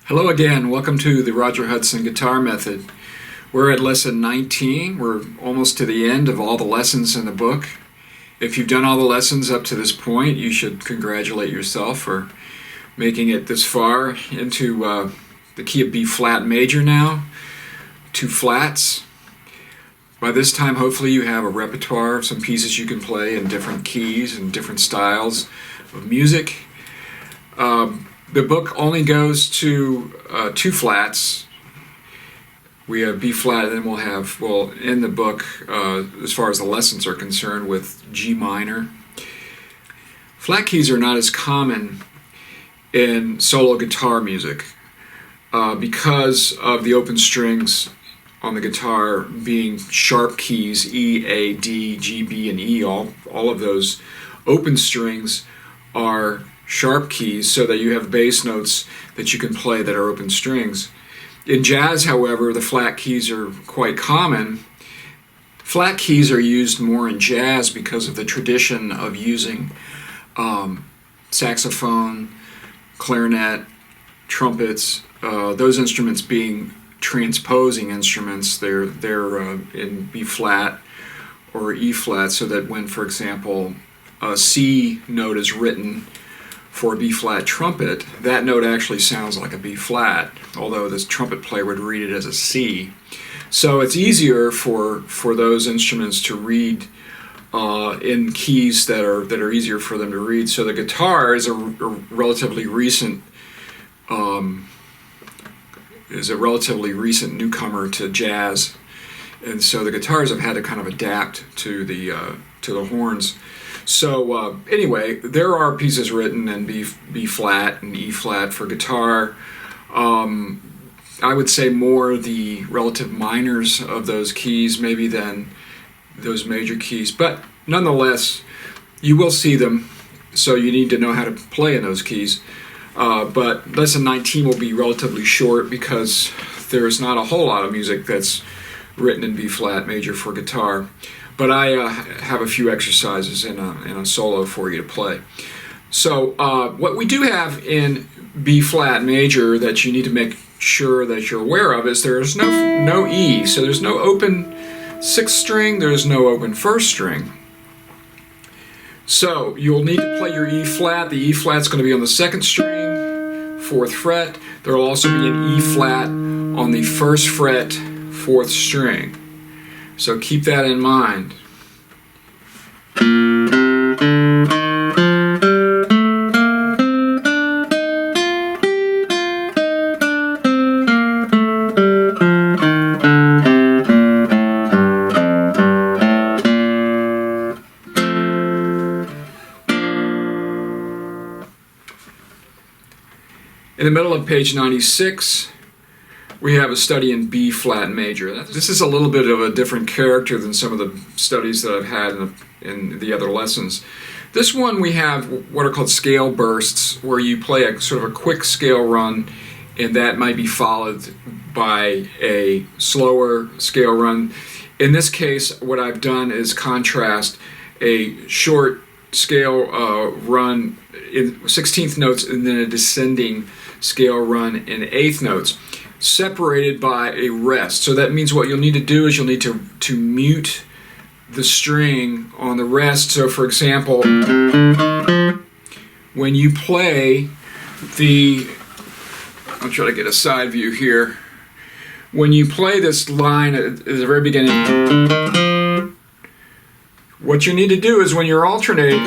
Hello again, welcome to the Roger Hudson Guitar Method. We're at lesson 19. We're almost to the end of all the lessons in the book. If you've done all the lessons up to this point, you should congratulate yourself for making it this far into the key of B flat major now, 2 flats. By this time, hopefully you have a repertoire of some pieces you can play in different keys and different styles of music. The book only goes to 2 flats. We have B flat, and then we'll end the book, as far as the lessons are concerned, with G minor. Flat keys are not as common in solo guitar music because of the open strings on the guitar being sharp keys, E, A, D, G, B, and E. All of those open strings are sharp keys so that you have bass notes that you can play that are open strings. In jazz, however, the flat keys are quite common. Flat keys are used more in jazz because of the tradition of using saxophone, clarinet, trumpets, those instruments being transposing instruments. They're in B flat or E flat, so that when, for example, a C note is written for a B flat trumpet, that note actually sounds like a B flat, although this trumpet player would read it as a C. So it's easier for those instruments to read in keys that are easier for them to read. So the guitar is a relatively recent newcomer to jazz, and so the guitars have had to kind of adapt to the horns. So anyway, there are pieces written in B flat and E flat for guitar. I would say more the relative minors of those keys maybe than those major keys, but nonetheless you will see them, so you need to know how to play in those keys. But lesson 19 will be relatively short because there's not a whole lot of music that's written in B flat major for guitar. But I have a few exercises in a solo for you to play. So what we do have in B flat major that you need to make sure that you're aware of is there's no E. So there's no open 6th string, there's no open 1st string. So you'll need to play your E flat. The E flat's going to be on the 2nd string, 4th fret. There will also be an E flat on the 1st fret, 4th string. So keep that in mind. In the middle of page 96, we have a study in B flat major. This is a little bit of a different character than some of the studies that I've had in the other lessons. This one we have what are called scale bursts, where you play a sort of a quick scale run, and that might be followed by a slower scale run. In this case, what I've done is contrast a short scale run in 16th notes and then a descending scale run in 8th notes, separated by a rest. So that means what you'll need to do is you'll need to mute the string on the rest. So for example, when you play I'll try to get a side view here. When you play this line at the very beginning, what you need to do is when you're alternating,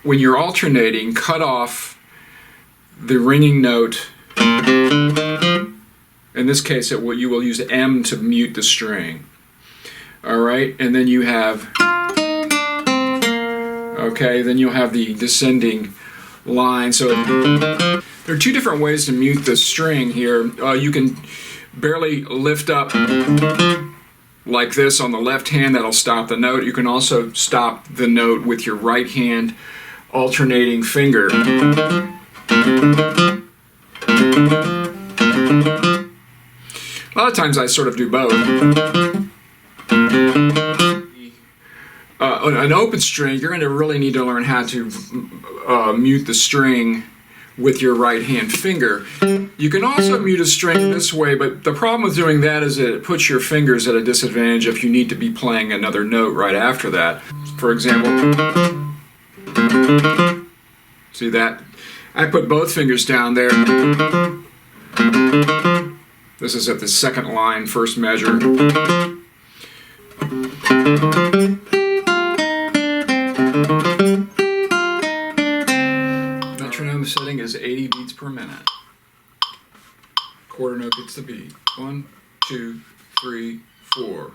when you're alternating, cut off the ringing note. In this case, you will use M to mute the string. All right, and then you have, then you'll have the descending line. So there are 2 different ways to mute the string here. You can barely lift up like this on the left hand, that'll stop the note. You can also stop the note with your right hand alternating finger. A lot of times I sort of do both. an open string, you're going to really need to learn how to mute the string with your right hand finger. You can also mute a string this way, but the problem with doing that is that it puts your fingers at a disadvantage if you need to be playing another note right after that. For example, see that? I put both fingers down there. This is at the second line, first measure. Metronome setting is 80 beats per minute. Quarter note gets the beat. 1, 2, 3, 4.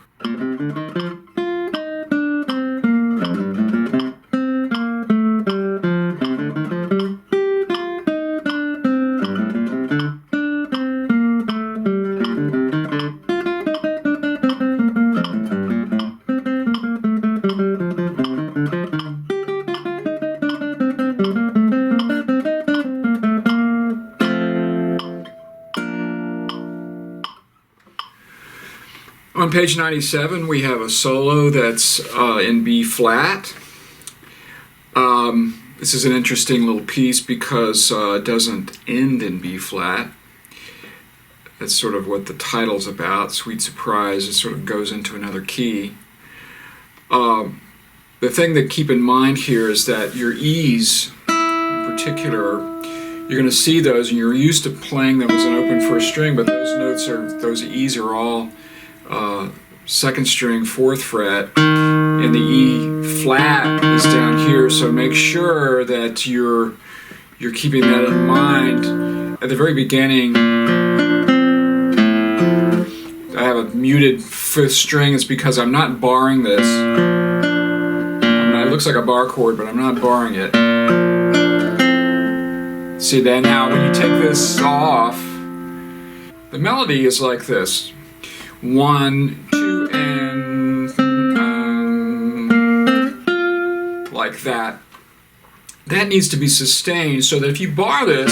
On page 97, we have a solo that's in B flat. This is an interesting little piece because it doesn't end in B flat. That's sort of what the title's about, Sweet Surprise. It sort of goes into another key. The thing to keep in mind here is that your E's, in particular, you're going to see those, and you're used to playing them as an open first string, but those E's are all second string, 4th fret, and the E flat is down here, so make sure that you're keeping that in mind. At the very beginning, I have a muted 5th string. It's because I'm not barring this. It looks like a bar chord, but I'm not barring it. See that? Now when you take this off, the melody is like this. 1, 2, and like that. That needs to be sustained so that if you bar this,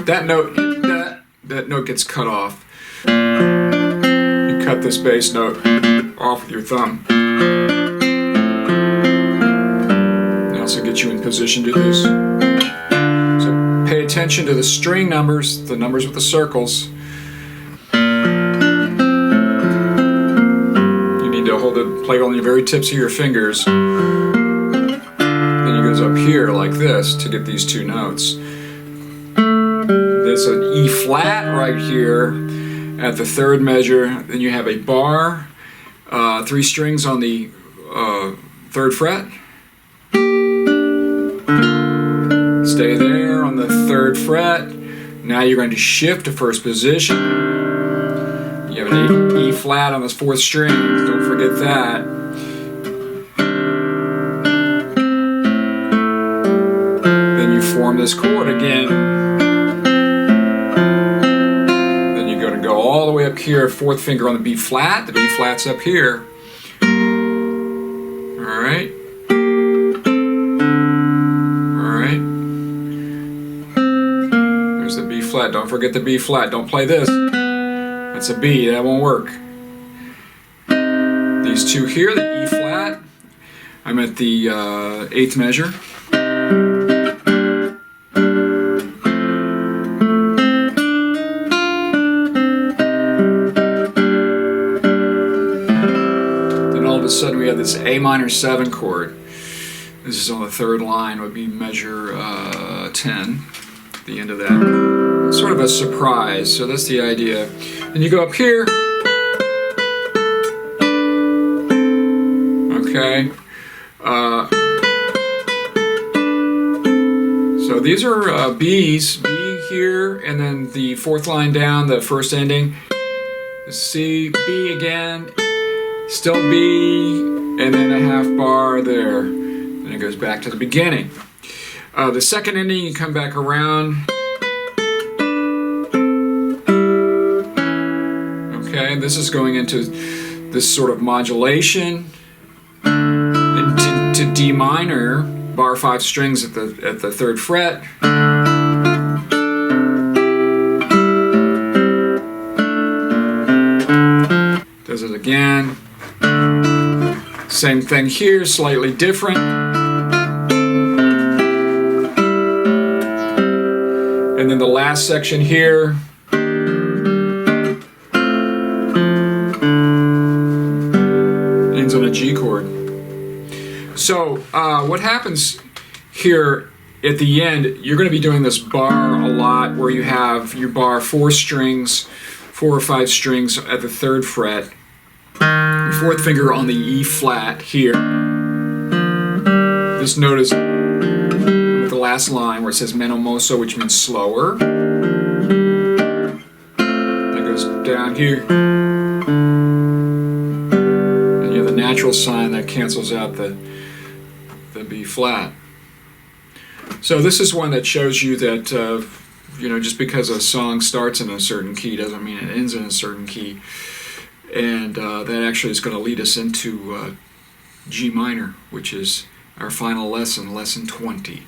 that note gets cut off. You cut this bass note off with your thumb. It also gets you in position to do this. So pay attention to the string numbers, the numbers with the circles. Play on the very tips of your fingers. Then it goes up here like this to get these two notes. There's an E flat right here at the 3rd measure. Then you have a bar, 3 strings on the 3rd fret. Stay there on the 3rd fret. Now you're going to shift to first position. You have an E flat on this 4th string, don't forget that. Then you form this chord again. Then you're going to go all the way up here, 4th finger on the B flat. The B flat's up here. Alright. Alright. There's the B flat. Don't forget the B flat. Don't play this. That's a B, that won't work. These two here, the E flat, I'm at the 8th measure. Then all of a sudden we have this A minor 7 chord. This is on the 3rd line, would be measure 10, at the end of that. Sort of a surprise, so that's the idea. And you go up here. Okay. So these are B's, B here, and then the 4th line down, the first ending. C, B again, still B, and then a half bar there. Then it goes back to the beginning. The second ending, you come back around. Okay, this is going into this sort of modulation to D minor, bar 5 strings at the 3rd fret. Does it again. Same thing here, slightly different. And then the last section here. Ends on a G chord. So what happens here at the end, you're going to be doing this bar a lot where you have your bar 4 or 5 strings at the 3rd fret, your 4th finger on the E flat here. This note is with the last line where it says meno mosso, which means slower. That goes down here. And you have the natural sign that cancels out the B flat. So this is one that shows you that just because a song starts in a certain key doesn't mean it ends in a certain key, and that actually is going to lead us into G minor, which is our final lesson, lesson 20.